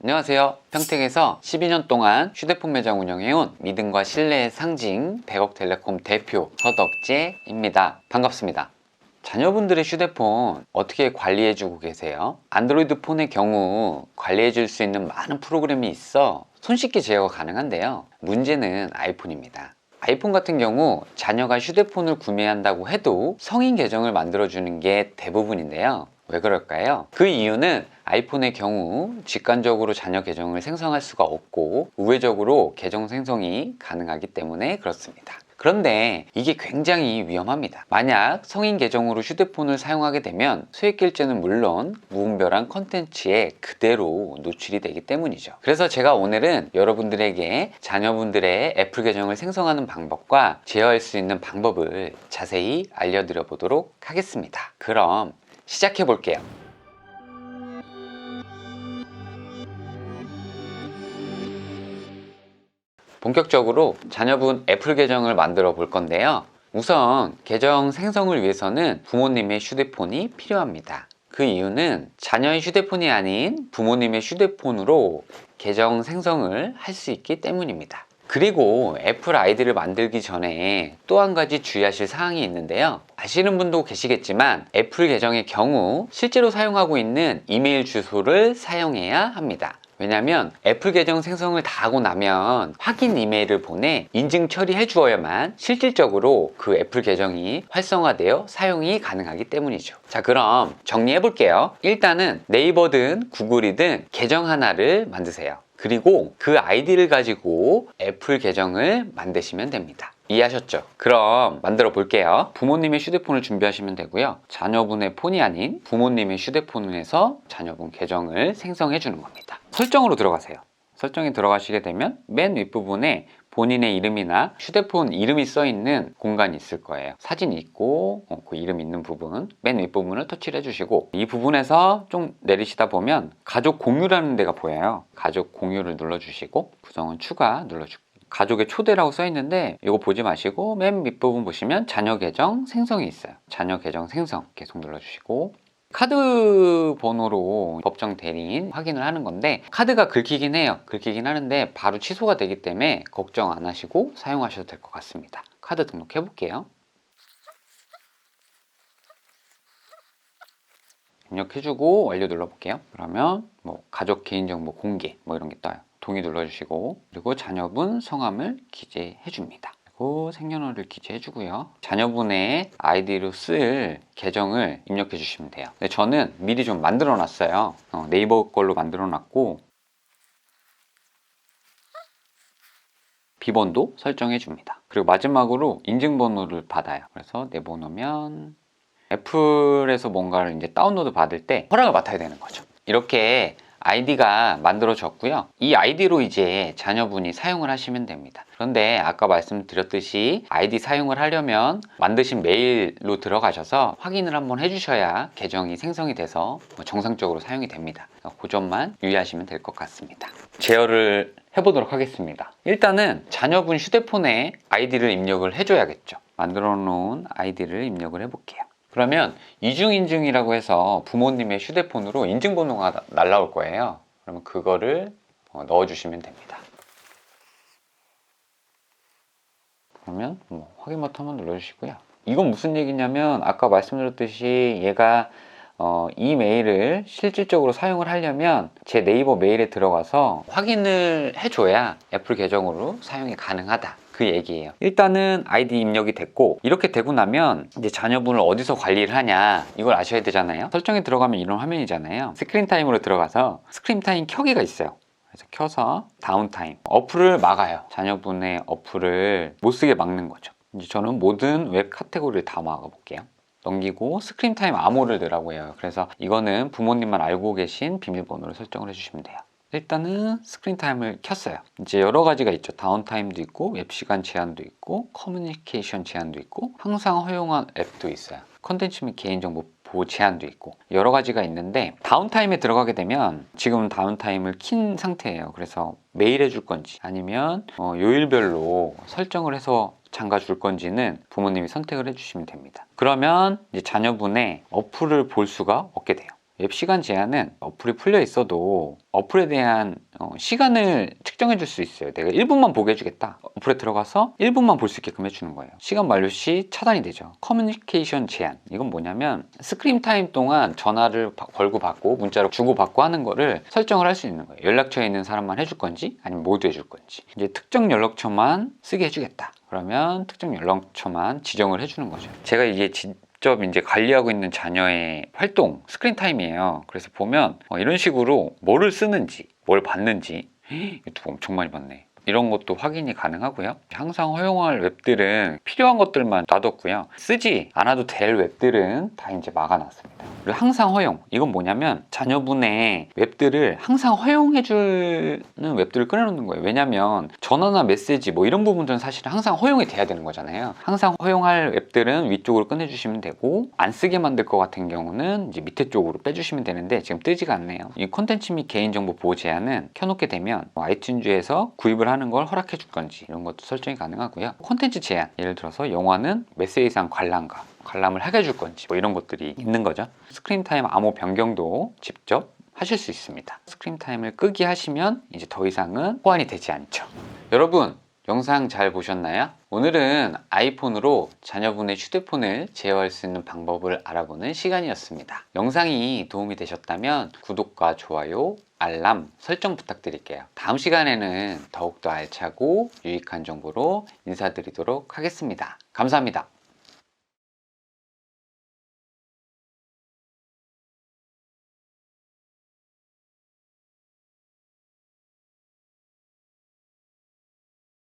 안녕하세요. 평택에서 12년 동안 휴대폰 매장 운영해온 믿음과 신뢰의 상징 백억텔레콤 대표 서덕재입니다. 반갑습니다. 자녀분들의 휴대폰 어떻게 관리해주고 계세요? 안드로이드 폰의 경우 관리해줄 수 있는 많은 프로그램이 있어 손쉽게 제어가 가능한데요. 문제는 아이폰입니다. 아이폰 같은 경우 자녀가 휴대폰을 구매한다고 해도 성인 계정을 만들어주는 게 대부분인데요. 왜 그럴까요? 그 이유는 아이폰의 경우 직관적으로 자녀 계정을 생성할 수가 없고 우회적으로 계정 생성이 가능하기 때문에 그렇습니다. 그런데 이게 굉장히 위험합니다. 만약 성인 계정으로 휴대폰을 사용하게 되면 수익결제는 물론 무분별한 컨텐츠에 그대로 노출이 되기 때문이죠. 그래서 제가 오늘은 여러분들에게 자녀분들의 애플 계정을 생성하는 방법과 제어할 수 있는 방법을 자세히 알려드려 보도록 하겠습니다. 그럼 시작해 볼게요. 본격적으로 자녀분 애플 계정을 만들어 볼 건데요. 우선 계정 생성을 위해서는 부모님의 휴대폰이 필요합니다. 그 이유는 자녀의 휴대폰이 아닌 부모님의 휴대폰으로 계정 생성을 할 수 있기 때문입니다. 그리고 애플 아이디를 만들기 전에 또 한 가지 주의하실 사항이 있는데요. 아시는 분도 계시겠지만 애플 계정의 경우 실제로 사용하고 있는 이메일 주소를 사용해야 합니다. 왜냐면 애플 계정 생성을 다 하고 나면 확인 이메일을 보내 인증 처리해 주어야만 실질적으로 그 애플 계정이 활성화되어 사용이 가능하기 때문이죠. 자, 그럼 정리해 볼게요. 일단은 네이버든 구글이든 계정 하나를 만드세요. 그리고 그 아이디를 가지고 애플 계정을 만드시면 됩니다. 이해하셨죠? 그럼 만들어 볼게요. 부모님의 휴대폰을 준비하시면 되고요. 자녀분의 폰이 아닌 부모님의 휴대폰을 해서 자녀분 계정을 생성해 주는 겁니다. 설정으로 들어가세요. 설정에 들어가시게 되면 맨 윗부분에 본인의 이름이나 휴대폰 이름이 써 있는 공간이 있을 거예요. 사진이 있고 그 이름 있는 부분 맨 윗부분을 터치를 해주시고 이 부분에서 좀 내리시다 보면 가족 공유라는 데가 보여요. 가족 공유를 눌러주시고 구성원 추가 눌러주고 가족의 초대라고 써 있는데 이거 보지 마시고 맨 밑부분 보시면 자녀 계정 생성이 있어요. 자녀 계정 생성 계속 눌러주시고 카드 번호로 법정 대리인 확인을 하는 건데 카드가 긁히긴 해요. 긁히긴 하는데 바로 취소가 되기 때문에 걱정 안 하시고 사용하셔도 될 것 같습니다. 카드 등록해 볼게요. 입력해주고 완료 눌러볼게요. 그러면 뭐 가족 개인정보 공개 뭐 이런 게 떠요. 동의 눌러주시고 그리고 자녀분 성함을 기재해 줍니다. 그리고 생년월일 기재해 주고요. 자녀분의 아이디로 쓸 계정을 입력해 주시면 돼요. 근데 저는 미리 좀 만들어 놨어요. 네이버 걸로 만들어 놨고 비번도 설정해 줍니다. 그리고 마지막으로 인증번호를 받아요. 그래서 내보내면 애플에서 뭔가를 이제 다운로드 받을 때 허락을 맡아야 되는 거죠. 이렇게 아이디가 만들어졌고요. 이 아이디로 이제 자녀분이 사용을 하시면 됩니다. 그런데 아까 말씀드렸듯이 아이디 사용을 하려면 만드신 메일로 들어가셔서 확인을 한번 해주셔야 계정이 생성이 돼서 정상적으로 사용이 됩니다. 그 점만 유의하시면 될 것 같습니다. 제어를 해보도록 하겠습니다. 일단은 자녀분 휴대폰에 아이디를 입력을 해줘야겠죠. 만들어 놓은 아이디를 입력을 해볼게요. 그러면 이중인증이라고 해서 부모님의 휴대폰으로 인증번호가 날라올 거예요. 그러면 그거를 넣어주시면 됩니다. 그러면 확인 버튼 한번 눌러주시고요. 이건 무슨 얘기냐면 아까 말씀드렸듯이 얘가 이 메일을 실질적으로 사용을 하려면 제 네이버 메일에 들어가서 확인을 해줘야 애플 계정으로 사용이 가능하다. 그 얘기예요. 일단은 아이디 입력이 됐고 이렇게 되고 나면 이제 자녀분을 어디서 관리를 하냐 이걸 아셔야 되잖아요. 설정에 들어가면 이런 화면이잖아요. 스크린 타임으로 들어가서 스크린 타임 켜기가 있어요. 그래서 켜서 다운 타임 어플을 막아요. 자녀분의 어플을 못 쓰게 막는 거죠. 이제 저는 모든 웹 카테고리를 다 막아 볼게요. 넘기고 스크린 타임 암호를 넣으라고 해요. 그래서 이거는 부모님만 알고 계신 비밀번호를 설정을 해주시면 돼요. 일단은 스크린 타임을 켰어요. 이제 여러 가지가 있죠. 다운타임도 있고 웹시간 제한도 있고 커뮤니케이션 제한도 있고 항상 허용한 앱도 있어요. 컨텐츠 및 개인정보 보호 제한도 있고 여러 가지가 있는데 다운타임에 들어가게 되면 지금 다운타임을 킨 상태예요. 그래서 매일 해줄 건지 아니면 요일별로 설정을 해서 잠가 줄 건지는 부모님이 선택을 해주시면 됩니다. 그러면 이제 자녀분의 어플을 볼 수가 없게 돼요. 웹 시간 제한은 어플이 풀려 있어도 어플에 대한 시간을 측정해 줄 수 있어요. 내가 1분만 보게 해주겠다. 어플에 들어가서 1분만 볼 수 있게끔 해주는 거예요. 시간 만료 시 차단이 되죠. 커뮤니케이션 제한. 이건 뭐냐면 스크린 타임 동안 전화를 걸고 받고 문자로 주고 받고 하는 거를 설정을 할 수 있는 거예요. 연락처에 있는 사람만 해줄 건지 아니면 모두 해줄 건지. 이제 특정 연락처만 쓰게 해주겠다. 그러면 특정 연락처만 지정을 해주는 거죠. 제가 이게 직접 이제 관리하고 있는 자녀의 활동, 스크린 타임이에요. 그래서 보면 이런 식으로 뭐를 쓰는지, 뭘 봤는지 유튜브 엄청 많이 봤네. 이런 것도 확인이 가능하고요. 항상 허용할 웹들은 필요한 것들만 놔뒀고요. 쓰지 않아도 될 웹들은 다 이제 막아놨습니다. 그리고 항상 허용. 이건 뭐냐면 자녀분의 웹들을 항상 허용해주는 웹들을 꺼내놓는 거예요. 왜냐면 전화나 메시지 뭐 이런 부분들은 사실 항상 허용이 돼야 되는 거잖아요. 항상 허용할 웹들은 위쪽으로 꺼내주시면 되고 안 쓰게 만들 것 같은 경우는 이제 밑에 쪽으로 빼주시면 되는데 지금 뜨지가 않네요. 이 콘텐츠 및 개인정보 보호 제한은 켜놓게 되면 아이튠즈에서 구입을 하는 걸 허락해 줄 건지 이런 것도 설정이 가능하고요. 콘텐츠 제한, 예를 들어서 영화는 몇 세 이상 관람을 하게 해줄 건지 뭐 이런 것들이 있는 거죠. 스크린 타임 암호 변경도 직접 하실 수 있습니다. 스크린 타임을 끄기 하시면 이제 더 이상은 호환이 되지 않죠. 여러분, 영상 잘 보셨나요? 오늘은 아이폰으로 자녀분의 휴대폰을 제어할 수 있는 방법을 알아보는 시간이었습니다. 영상이 도움이 되셨다면 구독과 좋아요, 알람 설정 부탁드릴게요. 다음 시간에는 더욱더 알차고 유익한 정보로 인사드리도록 하겠습니다. 감사합니다.